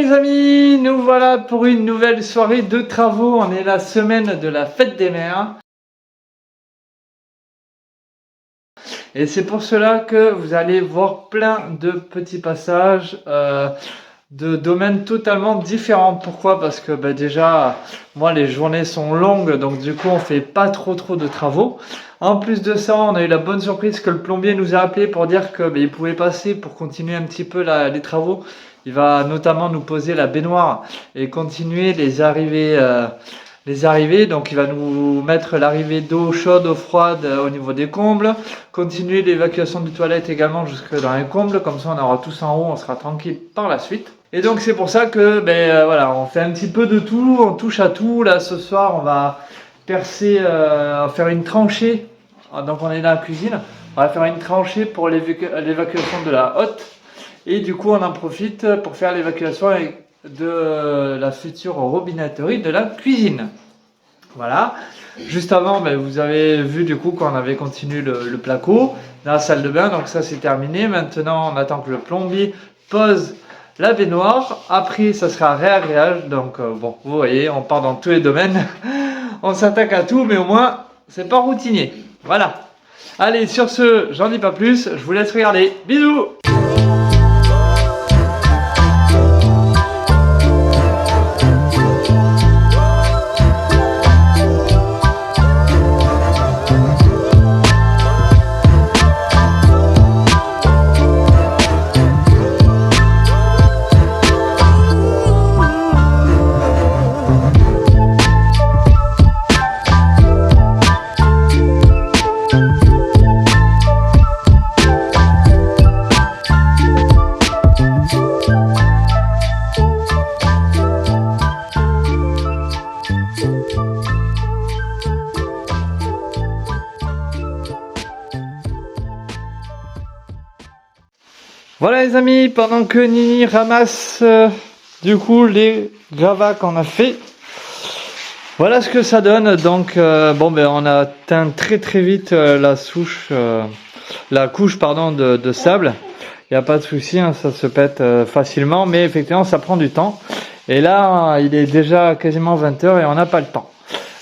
les amis, nous voilà pour une nouvelle soirée de travaux. On est la semaine de la fête des mères. Et c'est pour cela que vous allez voir plein de petits passages de domaines totalement différents. Pourquoi? Parce que déjà, moi les journées sont longues, donc du coup on fait pas trop de travaux. En plus de ça, on a eu la bonne surprise que le plombier nous a appelé pour dire que il pouvait passer pour continuer un petit peu les travaux. Il va notamment nous poser la baignoire et continuer les arrivées. Donc il va nous mettre l'arrivée d'eau chaude, eau froide au niveau des combles, continuer l'évacuation des toilettes également jusque dans les combles, comme ça on aura tous en haut, on sera tranquille par la suite. Et donc c'est pour ça que voilà, on fait un petit peu de tout, on touche à tout. Là ce soir on va percer, faire une tranchée, donc on est dans la cuisine, on va faire une tranchée pour l'évacuation de la hotte, et du coup on en profite pour faire l'évacuation de la future robinetterie de la cuisine. Voilà. Juste avant, vous avez vu du coup qu'on avait continué le placo dans la salle de bain, donc ça c'est terminé. Maintenant on attend que le plombier pose la baignoire. Après ça sera réagréage, donc bon, vous voyez, on part dans tous les domaines. On s'attaque à tout, mais au moins c'est pas routinier. Voilà. Allez, sur ce, j'en dis pas plus, je vous laisse regarder. Bisous. Voilà les amis, pendant que Nini ramasse du coup les gravats qu'on a fait, voilà ce que ça donne. Donc on a atteint très vite la couche de sable. Il n'y a pas de souci, hein, ça se pète facilement, mais effectivement ça prend du temps. Et là il est déjà quasiment 20h et on n'a pas le temps.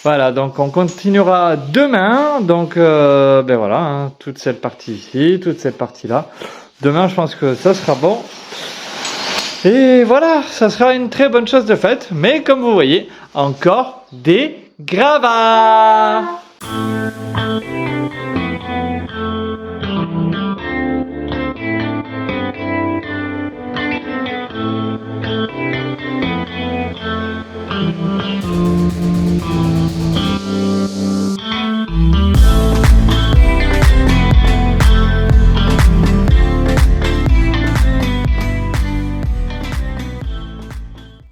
Voilà, donc on continuera demain. Donc voilà, hein, toute cette partie ici, toute cette partie là. Demain, je pense que ça sera bon. Et voilà, ça sera une très bonne chose de faite. Mais comme vous voyez, encore des gravats.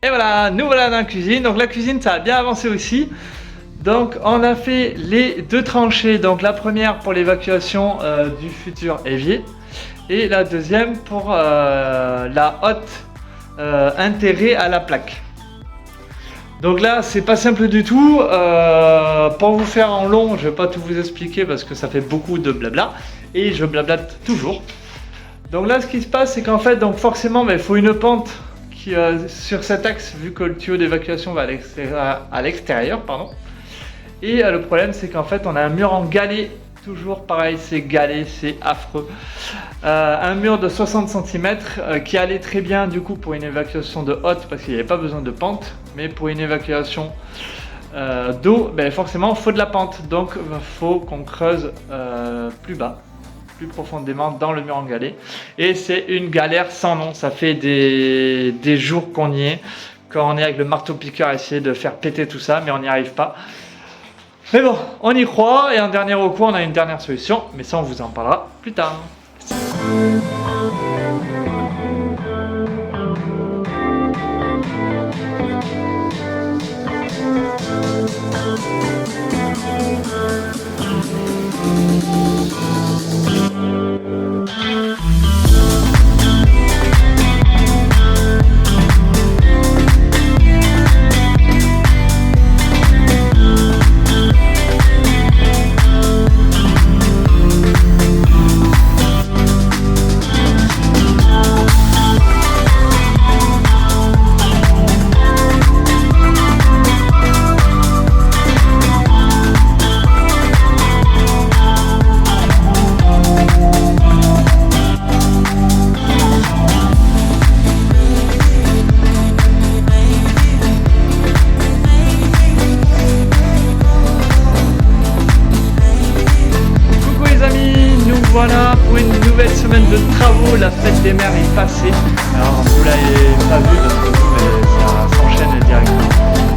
Et voilà, nous voilà dans la cuisine. Donc la cuisine, ça a bien avancé aussi. Donc on a fait les deux tranchées. Donc la première pour l'évacuation du futur évier. Et la deuxième pour la hotte intérrée à la plaque. Donc là, c'est pas simple du tout. Pour vous faire en long, je vais pas tout vous expliquer parce que ça fait beaucoup de blabla. Et je blablate toujours. Donc là, ce qui se passe, c'est qu'en fait, donc forcément, il faut une pente sur cet axe, vu que le tuyau d'évacuation va à l'extérieur, pardon. Et le problème, c'est qu'en fait, on a un mur en galets. Toujours pareil, c'est galets, c'est affreux. Un mur de 60 cm qui allait très bien du coup pour une évacuation de hotte parce qu'il n'y avait pas besoin de pente, mais pour une évacuation d'eau, forcément il faut de la pente, donc il faut qu'on creuse plus bas, plus profondément dans le mur en galets. Et c'est une galère sans nom, ça fait des jours qu'on y est, quand on est avec le marteau piqueur à essayer de faire péter tout ça, mais on n'y arrive pas. Mais bon, on y croit, et en dernier recours, on a une dernière solution, mais ça on vous en parlera plus tard. lumière est passée. Alors vous l'avez pas vu parce que ça s'enchaîne directement.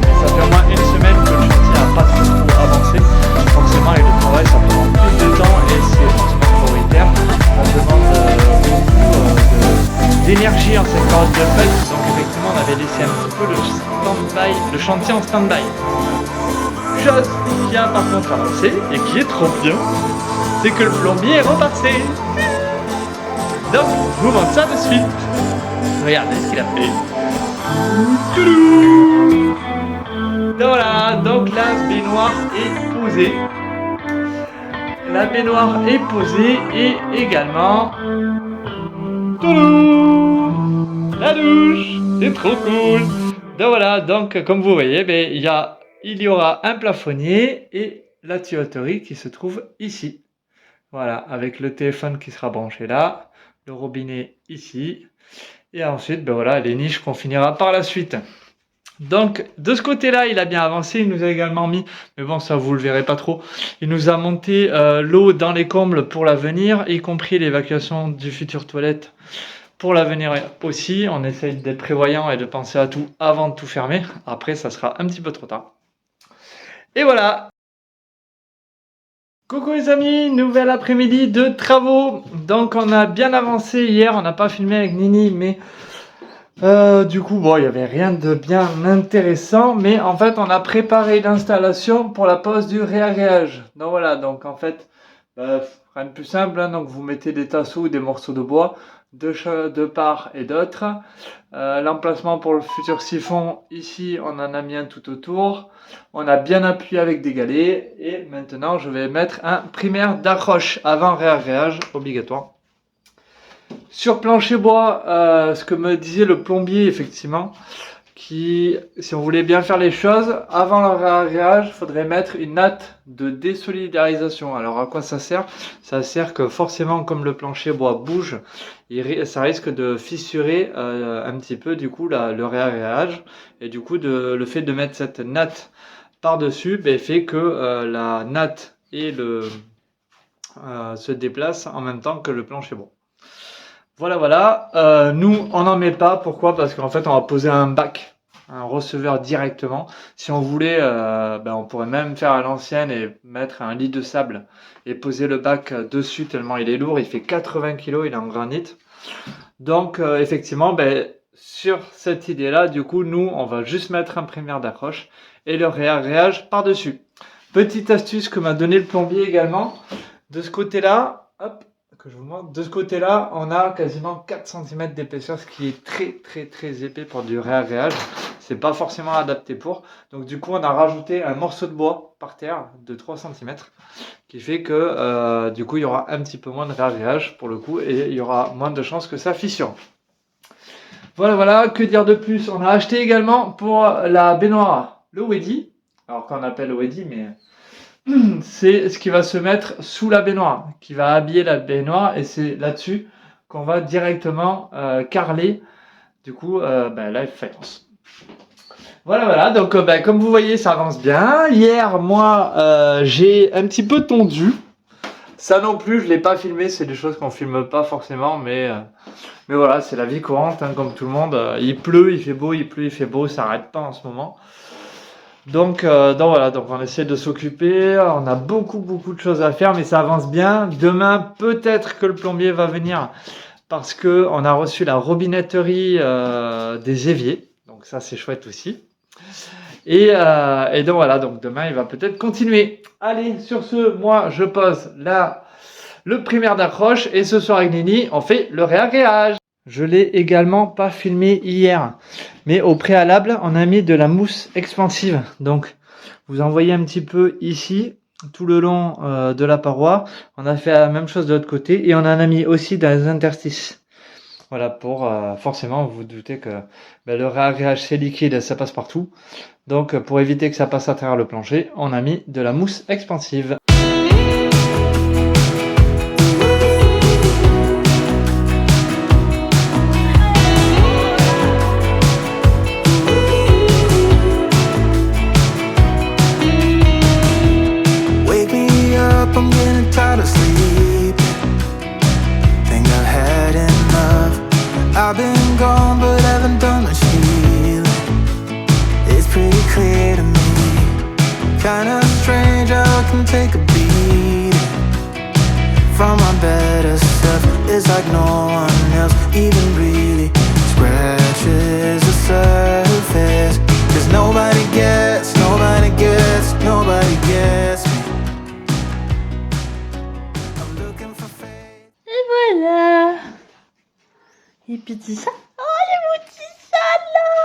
Et ça fait au moins une semaine que le chantier n'a pas trop avancé. Forcément avec le travail ça prend plus de temps et c'est forcément prioritaire. Ça demande beaucoup d'énergie en cette période de fête. Donc effectivement on avait laissé un petit peu le chantier en stand-by. Chose qui a par contre avancé et qui est trop bien, c'est que le plombier est repassé. Donc, je vous montre ça de suite. Regardez ce qu'il a fait. Donc voilà, donc la baignoire est posée. La baignoire est posée et également la douche. C'est trop cool. Donc voilà, donc comme vous voyez, il y aura un plafonnier et la tuyauterie qui se trouve ici. Voilà, avec le téléphone qui sera branché là, le robinet ici, et ensuite, voilà, les niches qu'on finira par la suite. Donc, de ce côté-là, il a bien avancé, il nous a également mis, mais bon, ça vous le verrez pas trop, il nous a monté l'eau dans les combles pour l'avenir, y compris l'évacuation du futur toilette pour l'avenir aussi. On essaye d'être prévoyant et de penser à tout avant de tout fermer. Après, ça sera un petit peu trop tard. Et voilà. Coucou les amis, nouvel après-midi de travaux. Donc on a bien avancé hier, on n'a pas filmé avec Nini, mais du coup il n'y avait rien de bien intéressant, mais en fait on a préparé l'installation pour la pose du réagréage. Donc voilà, donc en fait rien de plus simple, hein, donc vous mettez des tasseaux ou des morceaux de bois de part et d'autre. L'emplacement pour le futur siphon, ici on en a mis un tout autour. On a bien appuyé avec des galets et maintenant je vais mettre un primaire d'accroche avant réagréage obligatoire. Sur plancher bois, ce que me disait le plombier effectivement, si on voulait bien faire les choses, avant le réagréage, il faudrait mettre une natte de désolidarisation. Alors à quoi ça sert? Ça sert que forcément comme le plancher bois bouge, ça risque de fissurer un petit peu du coup le réagréage. Et du coup le fait de mettre cette natte par-dessus fait que la natte et se déplacent en même temps que le plancher bois. Voilà. Nous, on n'en met pas. Pourquoi? Parce qu'en fait, on va poser un bac, un receveur directement. Si on voulait, on pourrait même faire à l'ancienne et mettre un lit de sable et poser le bac dessus tellement il est lourd. Il fait 80 kg, il est en granit. Donc, effectivement, sur cette idée-là, du coup, nous, on va juste mettre un primaire d'accroche et le réagréage par-dessus. Petite astuce que m'a donné le plombier également. De ce côté-là, hop. Que je vous montre. De ce côté-là, on a quasiment 4 cm d'épaisseur, ce qui est très épais pour du réagréage. C'est pas forcément adapté pour. Donc du coup, on a rajouté un morceau de bois par terre de 3 cm, qui fait que du coup, il y aura un petit peu moins de réagréage pour le coup et il y aura moins de chances que ça fissure. Voilà, que dire de plus? On a acheté également pour la baignoire le Weddy. Alors qu'on appelle Weddy, mais c'est ce qui va se mettre sous la baignoire, qui va habiller la baignoire, et c'est là-dessus qu'on va directement carreler. Du coup, la faïence. Voilà, donc comme vous voyez, ça avance bien. Hier, moi, j'ai un petit peu tondu. Ça non plus, je ne l'ai pas filmé, c'est des choses qu'on filme pas forcément, mais voilà, c'est la vie courante, hein, comme tout le monde. Il pleut, il fait beau, il pleut, il fait beau, ça n'arrête pas en ce moment. Donc voilà, donc on essaie de s'occuper, on a beaucoup de choses à faire, mais ça avance bien. Demain, peut-être que le plombier va venir parce que on a reçu la robinetterie des éviers, donc ça c'est chouette aussi. Et donc voilà, donc demain il va peut-être continuer. Allez, sur ce, moi je pose le primaire d'accroche et ce soir avec Nini, on fait le réagréage. Je l'ai également pas filmé hier, mais au préalable, on a mis de la mousse expansive. Donc, vous en voyez un petit peu ici, tout le long de la paroi. On a fait la même chose de l'autre côté et on en a mis aussi dans les interstices. Voilà, pour forcément, vous vous doutez que le réagréage c'est liquide, ça passe partout. Donc, pour éviter que ça passe à travers le plancher, on a mis de la mousse expansive. can take a beat from my better self. It's like no one else even really scratches the surface. Cause nobody gets me. I'm looking for faith. Et voilà. Et petit chat. Oh, les mon petit chat là.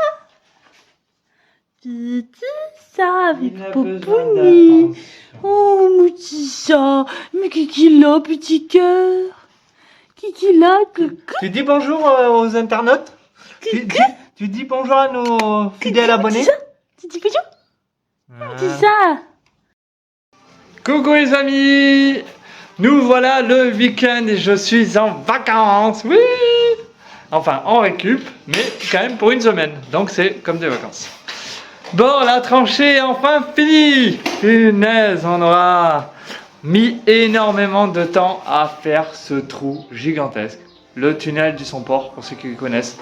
Petit chat avec Popouni. Oh, mon petit chat. Mais qui l'a, petit cœur? Qui l'a, coucou? Tu dis bonjour aux internautes? Tu dis bonjour à nos fidèles abonnés? Tu dis bonjour? Petit chat. Coucou les amis, nous voilà le week-end et je suis en vacances, oui. Enfin en récup, mais quand même pour une semaine, donc c'est comme des vacances. Bon, la tranchée est enfin finie. Punaise, on aura mis énormément de temps à faire ce trou gigantesque. Le tunnel du Somport, pour ceux qui le connaissent.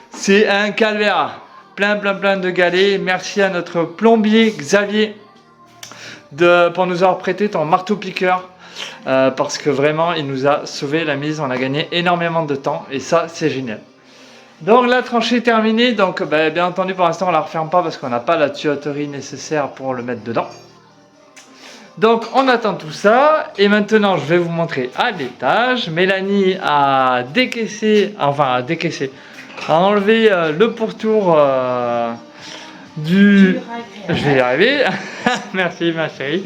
C'est un calvaire, plein de galets. Merci à notre plombier Xavier pour nous avoir prêté ton marteau-piqueur parce que vraiment il nous a sauvé la mise, on a gagné énormément de temps et ça c'est génial. Donc la tranchée est terminée, donc bien entendu pour l'instant on la referme pas parce qu'on n'a pas la tuyauterie nécessaire pour le mettre dedans. Donc on attend tout ça et maintenant je vais vous montrer à l'étage. Mélanie a enlevé le pourtour je vais y arriver. Merci ma chérie.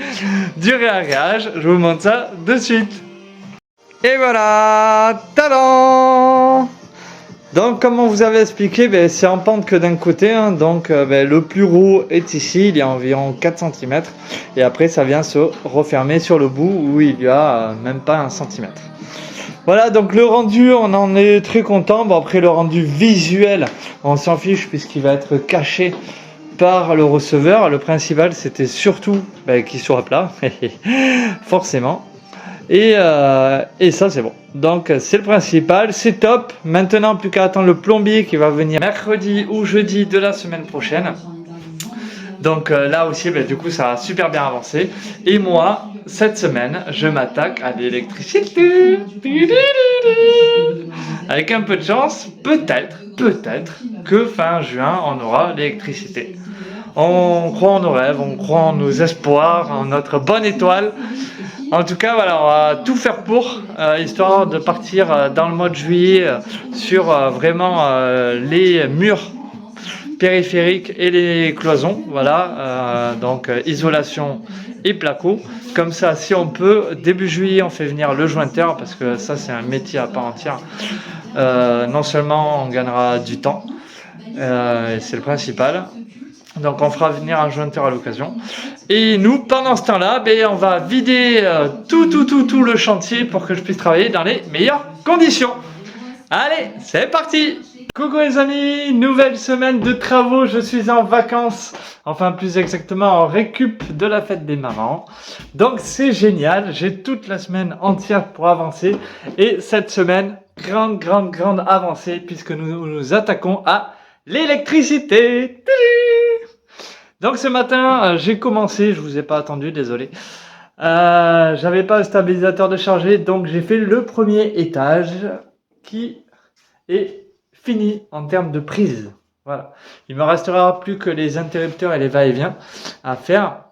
Du réagréage, je vous montre ça de suite. Et voilà, tadam! Donc comme on vous avait expliqué, c'est en pente que d'un côté, hein, donc le plus haut est ici, il y a environ 4 cm et après ça vient se refermer sur le bout où il y a même pas 1 cm. Voilà, donc le rendu, on en est très content. Bon, après le rendu visuel, on s'en fiche puisqu'il va être caché par le receveur. Le principal, c'était surtout qu'il soit plat, forcément. Et ça, c'est bon. Donc, c'est le principal, c'est top. Maintenant, plus qu'à attendre le plombier qui va venir mercredi ou jeudi de la semaine prochaine. Donc là aussi, du coup, ça a super bien avancé. Et moi, cette semaine, je m'attaque à l'électricité. Avec un peu de chance, peut-être que fin juin, on aura l'électricité. On croit en nos rêves, on croit en nos espoirs, en notre bonne étoile. En tout cas, voilà, on va tout faire pour, histoire de partir dans le mois de juillet sur vraiment les murs périphériques et les cloisons, voilà, donc isolation et placo. Comme ça, si on peut, début juillet, on fait venir le jointeur, parce que ça, c'est un métier à part entière. Non seulement on gagnera du temps, et c'est le principal, donc on fera venir un jointeur à l'occasion. Et nous, pendant ce temps-là, on va vider tout le chantier pour que je puisse travailler dans les meilleures conditions. Allez, c'est parti! Coucou les amis, nouvelle semaine de travaux, je suis en vacances, enfin plus exactement en récup de la fête des mamans. Donc c'est génial, j'ai toute la semaine entière pour avancer et cette semaine, grande avancée puisque nous nous attaquons à l'électricité. Donc ce matin, j'ai commencé, je vous ai pas attendu, désolé. J'avais pas un stabilisateur de charger, donc j'ai fait le premier étage qui est fini en termes de prise. Voilà. Il me restera plus que les interrupteurs et les va-et-vient à faire.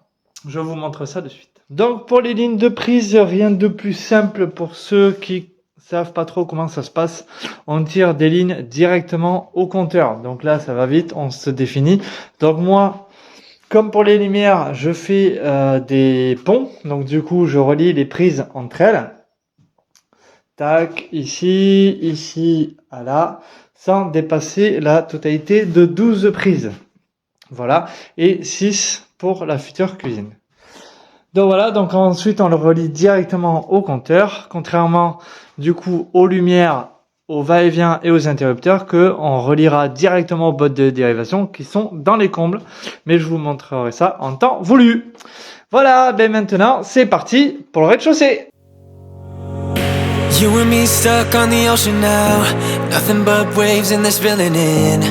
Je vous montre ça de suite. Donc pour les lignes de prise, rien de plus simple pour ceux qui savent pas trop comment ça se passe. On tire des lignes directement au compteur. Donc là, ça va vite, on se définit. Donc moi, comme pour les lumières, je fais des ponts. Donc du coup, je relie les prises entre elles. Tac, ici, à là, sans dépasser la totalité de 12 prises. Voilà, et 6 pour la future cuisine. Donc voilà, donc ensuite on le relie directement au compteur, contrairement du coup aux lumières, aux va-et-vient et aux interrupteurs que on reliera directement aux bottes de dérivation qui sont dans les combles. Mais je vous montrerai ça en temps voulu. Voilà, maintenant c'est parti pour le rez-de-chaussée. You and me stuck on the ocean now. Nothing but waves and they're spilling in.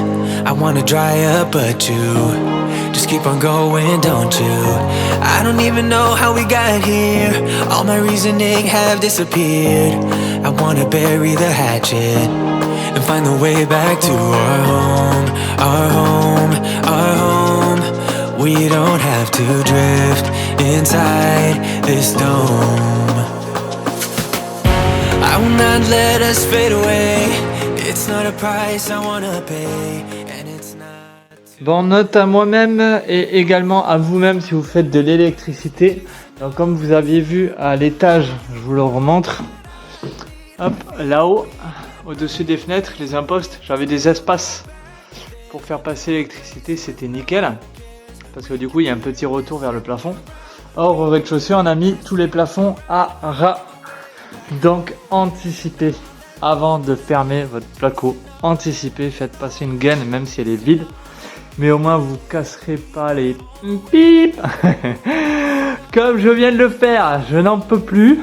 I wanna dry up but you Just keep on going, don't you? I don't even know how we got here. All my reasoning have disappeared. I wanna bury the hatchet and find the way back to our home, our home, our home. We don't have to drift inside this dome. I will not let us fade away. It's not a price I wanna pay, and it's not. Bon, note à moi-même et également à vous-même si vous faites de l'électricité. Donc comme vous aviez vu à l'étage, je vous le remontre. Hop, là-haut, au-dessus des fenêtres, les impostes, j'avais des espaces pour faire passer l'électricité, c'était nickel. Parce que du coup, il y a un petit retour vers le plafond. Or, au rez-de-chaussée, on a mis tous les plafonds à ras. Donc, anticipez avant de fermer votre placo. Anticipez, faites passer une gaine, même si elle est vide. Mais au moins, vous casserez pas les pipes. Comme je viens de le faire, je n'en peux plus.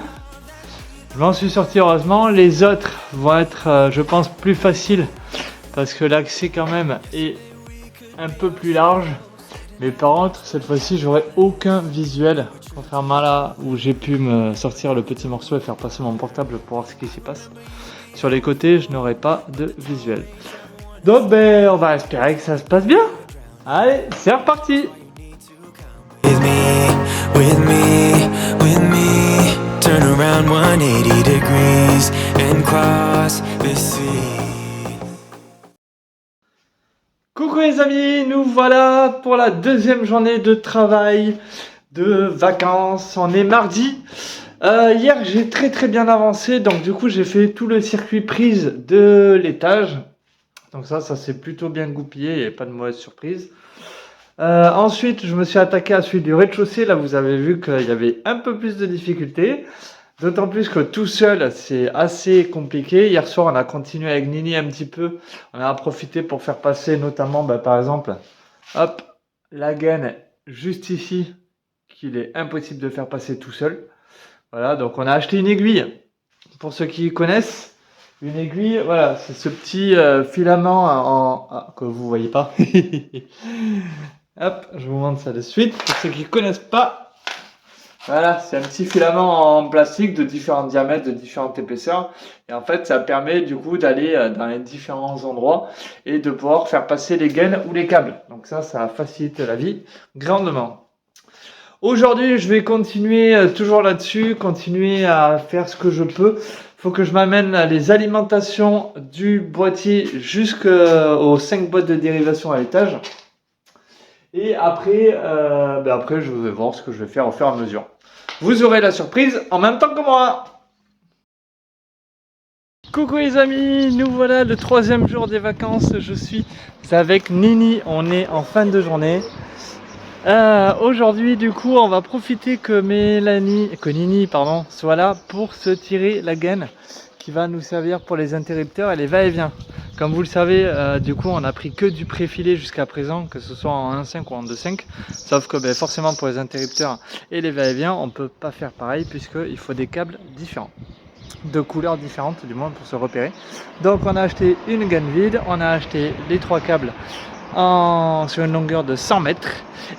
Je m'en suis sorti heureusement. Les autres vont être, je pense, plus faciles. Parce que l'accès quand même est un peu plus large. Mais par contre, cette fois-ci, j'aurai aucun visuel. Contrairement à là où j'ai pu me sortir le petit morceau et faire passer mon portable pour voir ce qui s'y passe. Sur les côtés, je n'aurai pas de visuel. Donc, ben, on va espérer que ça se passe bien. Allez, c'est reparti. With me, with me, with me. Turn around 180 degrees and cross the sea. Coucou les amis, nous voilà pour la deuxième journée de travail, de vacances. On est mardi. Hier j'ai très bien avancé, donc du coup j'ai fait tout le circuit prise de l'étage. Donc ça s'est plutôt bien goupillé, il n'y avait pas de mauvaise surprise. Ensuite je me suis attaqué à celui du rez-de-chaussée. Là vous avez vu qu'il y avait un peu plus de difficultés. D'autant plus que tout seul, c'est assez compliqué. Hier soir, on a continué avec Nini un petit peu. On a profité pour faire passer notamment, par exemple, hop, la gaine juste ici, qu'il est impossible de faire passer tout seul. Voilà, donc on a acheté une aiguille. Pour ceux qui connaissent, une aiguille, voilà, c'est ce petit filament que vous voyez pas. Hop, je vous montre ça de suite. Pour ceux qui connaissent pas, voilà, c'est un petit filament en plastique de différents diamètres, de différentes épaisseurs. Et en fait, ça permet du coup d'aller dans les différents endroits et de pouvoir faire passer les gaines ou les câbles. Donc ça facilite la vie grandement. Aujourd'hui, je vais continuer toujours là-dessus, continuer à faire ce que je peux. Il faut que je m'amène les alimentations du boîtier jusqu'aux 5 boîtes de dérivation à l'étage. Et après, après, je vais voir ce que je vais faire au fur et à mesure. Vous aurez la surprise en même temps que moi. Coucou les amis, nous voilà le 3e jour des vacances. Je suis avec Nini, on est en fin de journée. Aujourd'hui, du coup, on va profiter que Nini soit là pour se tirer la gaine qui va nous servir pour les interrupteurs et les va-et-vient. Comme vous le savez, du coup, on a pris que du préfilé jusqu'à présent, que ce soit en 1.5 ou en 2.5. Sauf que forcément, pour les interrupteurs et les va-et-vient, on ne peut pas faire pareil puisqu'il faut des câbles différents, de couleurs différentes du moins pour se repérer. Donc, on a acheté une gaine vide, on a acheté les 3 câbles sur une longueur de 100 mètres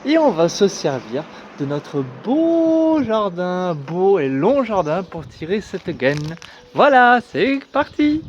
et on va se servir de notre beau jardin, beau et long jardin pour tirer cette gaine. Voilà, c'est parti!